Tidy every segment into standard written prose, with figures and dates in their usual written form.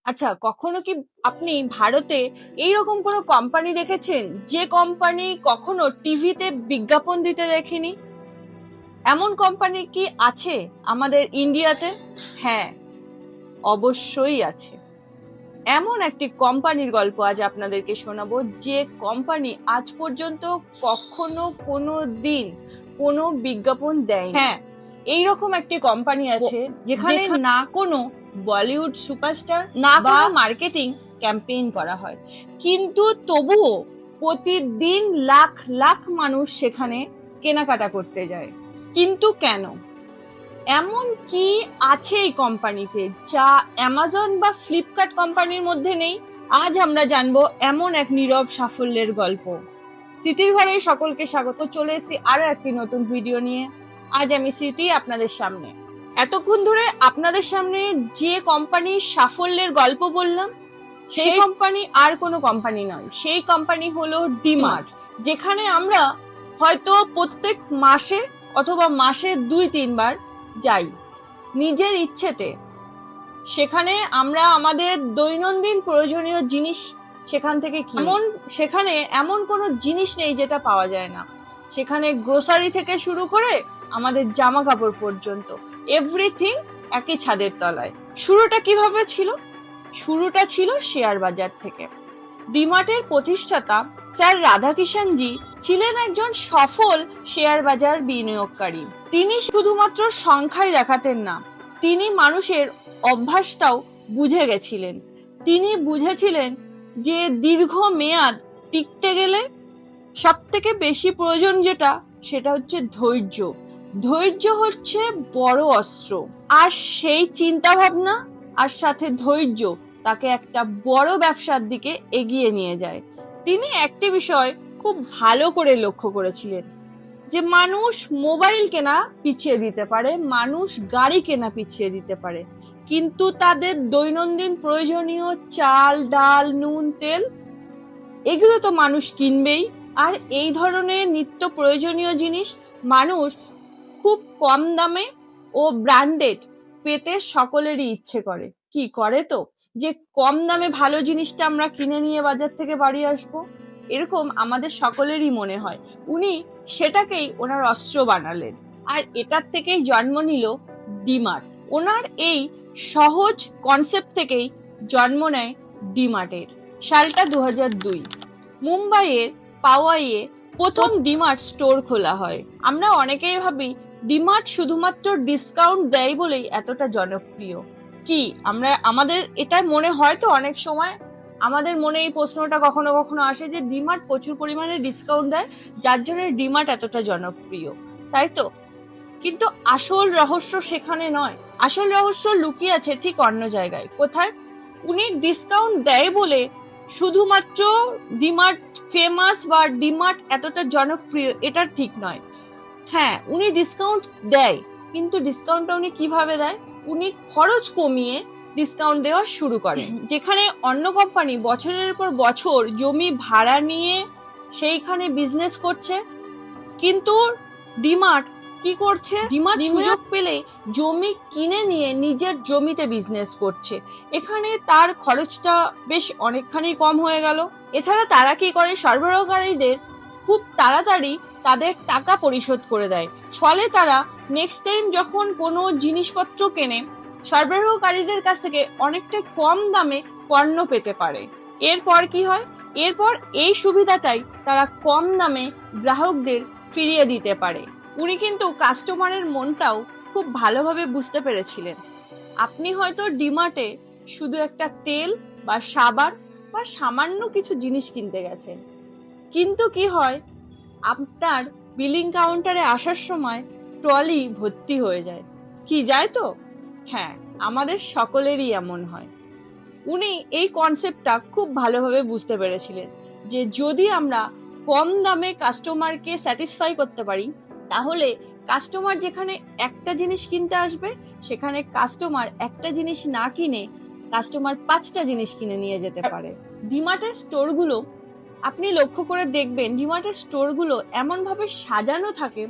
আচ্ছা, কখনো কি আপনি ভারতে এইরকম কোনো কোম্পানি দেখেছেন যে কোম্পানি কখনো টিভিতে বিজ্ঞাপন দিতে দেখেনি? এমন কোম্পানি কি আছে আমাদের ইন্ডিয়াতে? হ্যাঁ, অবশ্যই আছে। এমন একটি কোম্পানির গল্প আজ আপনাদেরকে শোনাবো, যে কোম্পানি আজ পর্যন্ত কখনো কোনো দিন কোনো বিজ্ঞাপন দেয়নি। হ্যাঁ, এইরকম একটি কোম্পানি আছে যেখানে না কোনো বলিউড সুপারস্টার না কোনো মার্কেটিং ক্যাম্পেইন করা হয়, কিন্তু তবুও প্রতিদিন লাখ লাখ মানুষ সেখানে কেনাকাটা করতে যায়। কিন্তু কেন? এমন কি আছে এই কোম্পানিতে যা অ্যামাজন বা ফ্লিপকার্ট কোম্পানির মধ্যে নেই? আজ আমরা জানবো এমন এক নীরব সাফল্যের গল্প। স্মৃতির ঘরে সকলকে স্বাগত। চলে এসেছি আরো একটি নতুন ভিডিও নিয়ে। আজ আমি স্মৃতি আপনাদের সামনে। এতক্ষণ ধরে আপনাদের সামনে যে কোম্পানির সাফল্যের গল্প বললাম, সেই কোম্পানি আর কোনো কোম্পানি নয়, সেই কোম্পানি হলো ডিমার্ট। যেখানে আমরা হয়তো প্রত্যেক মাসে অথবা মাসে 2-3 বার যাই নিজের ইচ্ছেতে। সেখানে আমরা আমাদের দৈনন্দিন প্রয়োজনীয় জিনিস সেখান থেকে কিনি। সেখানে এমন কোনো জিনিস নেই যেটা পাওয়া যায় না। সেখানে গ্রোসারি থেকে শুরু করে আমাদের জামা কাপড় পর্যন্ত এভরিথিং একই ছাদের তলায়। শুরুটা কিভাবে ছিল? শুরুটা ছিল শেয়ার বাজার থেকে। ডিমার্টের প্রতিষ্ঠাতা স্যার রাধাকিষাণজি ছিলেন একজন সফল শেয়ার বাজার বিনিয়োগকারী। তিনি শুধুমাত্র সংখ্যাই দেখাতেন না, তিনি মানুষের অভ্যাসটাও বুঝে গেছিলেন। তিনি বুঝেছিলেন যে দীর্ঘ মেয়াদ টিকতে গেলে সব থেকে বেশি প্রয়োজন যেটা, সেটা হচ্ছে ধৈর্য। ধৈর্য হচ্ছে বড় অস্ত্র। আর সেই চিন্তা ভাবনা আর সাথে ধৈর্য তাকে একটা বড় ব্যবসার দিকে এগিয়ে নিয়ে যায়। তিনি একটি বিষয় খুব ভালো করে লক্ষ্য করেছিলেন, যে মানুষ মোবাইল কেনা পিছিয়ে দিতে পারে, মানুষ গাড়ি কেনা পিছিয়ে দিতে পারে, কিন্তু তাদের দৈনন্দিন প্রয়োজনীয় চাল, ডাল, নুন, তেল এগুলো তো মানুষ কিনবেই। আর এই ধরনের নিত্য প্রয়োজনীয় জিনিস মানুষ খুব কম দামে ও ব্র্যান্ডেড পেতে সকলেরই ইচ্ছে করে। কি করে তো, যে কম দামে ভালো জিনিসটা আমরা কিনে নিয়ে বাজার থেকে বাড়ি আসবো, এরকম আমাদের সকলেরই মনে হয়। উনি সেটাকেই ওনার অস্ত্র বানালেন, আর এটার থেকেই জন্ম নিল ডিমার্ট। ওনার এই সহজ কনসেপ্ট থেকেই জন্ম নেয় ডিমার্টের। সালটা 2002। মুম্বাইয়ের পাওয়াইয়ে প্রথম ডিমার্ট স্টোর খোলা হয়। আমরা অনেকেই ভাবি ডিমার্ট শুধুমাত্র ডিসকাউন্ট দেয় বলেই এতটা জনপ্রিয়। কি আমাদের এটা মনে হয় তো, অনেক সময় আমাদের মনে এই প্রশ্নটা কখনো কখনো আসে যে ডিমার্ট প্রচুর পরিমাণে ডিসকাউন্ট দেয়, যার জন্য ডিমার্ট এতটা জনপ্রিয়, তাই তো? কিন্তু আসল রহস্য সেখানে নয়। আসল রহস্য লুকিয়ে আছে ঠিক অন্য জায়গায়। কোথায়? উনি ডিসকাউন্ট দেয় বলে শুধুমাত্র ডিমার্ট ফেমাস বা ডিমার্ট এতটা জনপ্রিয় এটা ঠিক নয়। হ্যাঁ, উনি ডিসকাউন্ট দেয়, কিন্তু ডিসকাউন্টটা উনি কিভাবে দেয়? উনি খরচ কমিয়ে ডিসকাউন্ট দেওয়া শুরু করেন। যেখানে অন্য কোম্পানি বছরের পর বছর জমি ভাড়া নিয়ে সেইখানে বিজনেস করছে, কিন্তু ডিমার্ট কি করছে? ডিমার্ট সুযোগ পেলে জমি কিনে নিয়ে নিজের জমিতে বিজনেস করছে। এখানে তার খরচটা বেশ অনেকখানি কম হয়ে গেল। এছাড়া তারা কি করে? সরবরাহকারীদের খুব তাড়াতাড়ি তাদের টাকা পরিশোধ করে দেয়, ফলে তারা নেক্সট টাইম যখন কোনো জিনিসপত্র কেনে, সরবরাহকারীদের কাছ থেকে অনেকটা কম দামে পণ্য পেতে পারে। এরপর কি হয়? এরপর এই সুবিধাটাই তারা কম দামে গ্রাহকদের ফিরিয়ে দিতে পারে। উনি কিন্তু কাস্টমারের মনটাও খুব ভালোভাবে বুঝতে পেরেছিলেন। আপনি হয়তো ডিমার্টে শুধু একটা তেল বা সাবান বা সামান্য কিছু জিনিস কিনতে গেছেন, কিন্তু কি হয়? আপনার বিলিং কাউন্টারে আসার সময় ট্রলি ভর্তি হয়ে যায়। কি যায় তো? হ্যাঁ, আমাদের সকলেরই এমন হয়। উনি এই কনসেপ্টটা খুব ভালোভাবে বুঝতে পেরেছিলেন, যে যদি আমরা কম দামে কাস্টমারকে স্যাটিসফাই করতে পারি, তাহলে কাস্টমার যেখানে একটা জিনিস কিনতে আসবে, সেখানে কাস্টমার একটা জিনিস না কিনে কাস্টমার 5টা জিনিস কিনে নিয়ে যেতে পারে। ডিমার্টের স্টোরগুলো আপনি লক্ষ্য করে দেখবেন, ডিমার্টের স্টোরগুলো এমনভাবে সাজানো থাকে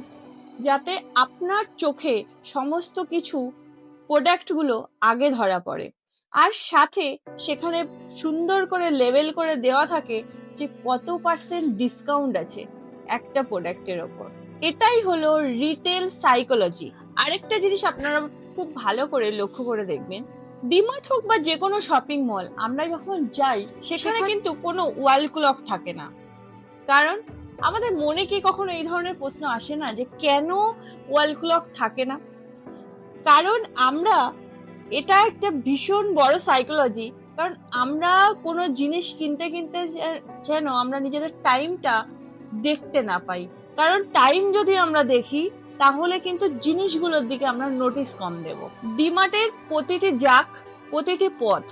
যাতে আপনার চোখে সমস্ত কিছু প্রোডাক্টগুলো আগে ধরা পড়ে। আর সাথে সেখানে সুন্দর করে লেবেল করে দেওয়া থাকে যে কত পার্সেন্ট ডিসকাউন্ট আছে একটা প্রোডাক্টের ওপর। এটাই হলো রিটেল সাইকোলজি। আরেকটা জিনিস আপনারা খুব ভালো করে লক্ষ্য করে দেখবেন, ডিমার্ট হোক বা যে কোনো শপিং মল, আমরা যখন যাই সেখানে কিন্তু কোনো ওয়াল ক্লক থাকে না। কারণ আমাদের মনে কি কখনো এই ধরনের প্রশ্ন আসে না যে কেন ওয়াল ক্লক থাকে না? কারণ আমরা, এটা একটা ভীষণ বড় সাইকোলজি, কারণ আমরা কোনো জিনিস কিনতে কিনতে যেন আমরা নিজেদের টাইমটা দেখতে না পাই। কারণ টাইম যদি আমরা দেখি তাহলে কিন্তু জিনিসগুলোর দিকে আমরা নোটিস কম দেব। ডিমার্টের প্রতিটি জাক, প্রতিটি পথ,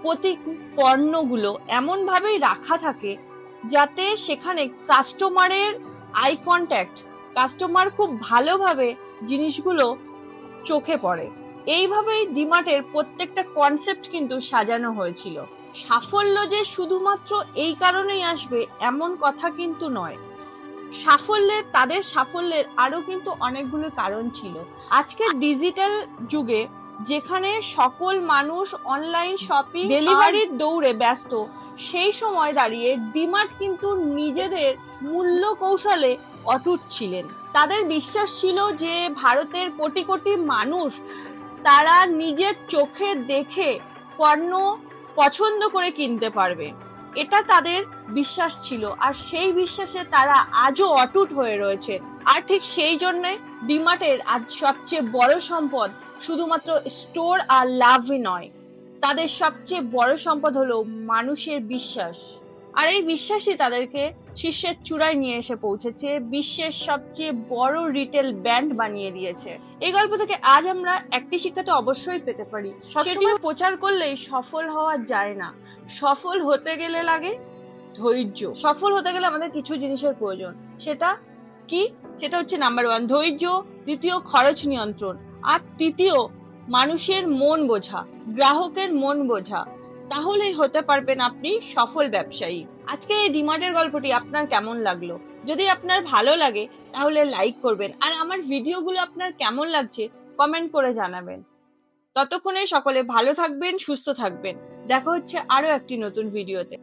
প্রতি পণ্যগুলো এমন ভাবেই রাখা থাকে যাতে সেখানে কাস্টমারের আই কন্ট্যাক্ট, কাস্টমার খুব ভালোভাবে জিনিসগুলো চোখে পড়ে। এইভাবেই ডিমার্টের প্রত্যেকটা কনসেপ্ট কিন্তু সাজানো হয়েছিল। সাফল্য যে শুধুমাত্র এই কারণেই আসবে এমন কথা কিন্তু নয়। তাদের সাফল্যের আরো কিন্তু অনেকগুলো কারণ ছিল। আজকের ডিজিটাল যুগে যেখানে সকল মানুষ অনলাইন শপিং, ডেলিভারির দৌড়ে ব্যস্ত, সেই সময় দাঁড়িয়ে ডিমার্ট কিন্তু নিজেদের মূল্য কৌশলে অটুট ছিলেন। তাদের বিশ্বাস ছিল যে ভারতের কোটি কোটি মানুষ তারা নিজের চোখে দেখে পণ্য পছন্দ করে কিনতে পারবে, এটা তাদের বিশ্বাস ছিল। আর সেই বিশ্বাসে তারা আজও অটুট হয়ে রয়েছে। আর ঠিক সেই জন্য ডিমার্টের আজ সবচেয়ে বড় সম্পদ শুধুমাত্র স্টোর আর লাভই নয়, তাদের সবচেয়ে বড় সম্পদ হলো মানুষের বিশ্বাস। আর এই বিশ্বাসই তাদেরকে শীর্ষের চূড়ায় নিয়ে এসে পৌঁছেছে, বিশ্বের সবচেয়ে বড় রিটেল ব্র্যান্ড বানিয়ে দিয়েছে। এই গল্প থেকে আজ আমরা একটি শিক্ষা তো অবশ্যই পেতে পারি, সবসময় প্রচার করলেই সফল হওয়া যায় না। সফল হতে গেলে লাগে ধৈর্য। সফল হতে গেলে আমাদের কিছু জিনিসের প্রয়োজন। সেটা কি? সেটা হচ্ছে নাম্বার 1 ধৈর্য, দ্বিতীয় খরচ নিয়ন্ত্রণ, আর তৃতীয় মানুষের মন বোঝা, গ্রাহকের মন বোঝা। তাহলেই হতে পারবেন আপনি সফল ব্যবসায়ী। আজকের এই ডিমার্টের গল্পটি আপনার কেমন লাগলো? যদি আপনার ভালো লাগে তাহলে লাইক করবেন, আর আমার ভিডিওগুলো আপনার কেমন লাগছে কমেন্ট করে জানাবেন। ততক্ষণে সকলে ভালো থাকবেন, সুস্থ থাকবেন। দেখা হচ্ছে আরো একটি নতুন ভিডিওতে।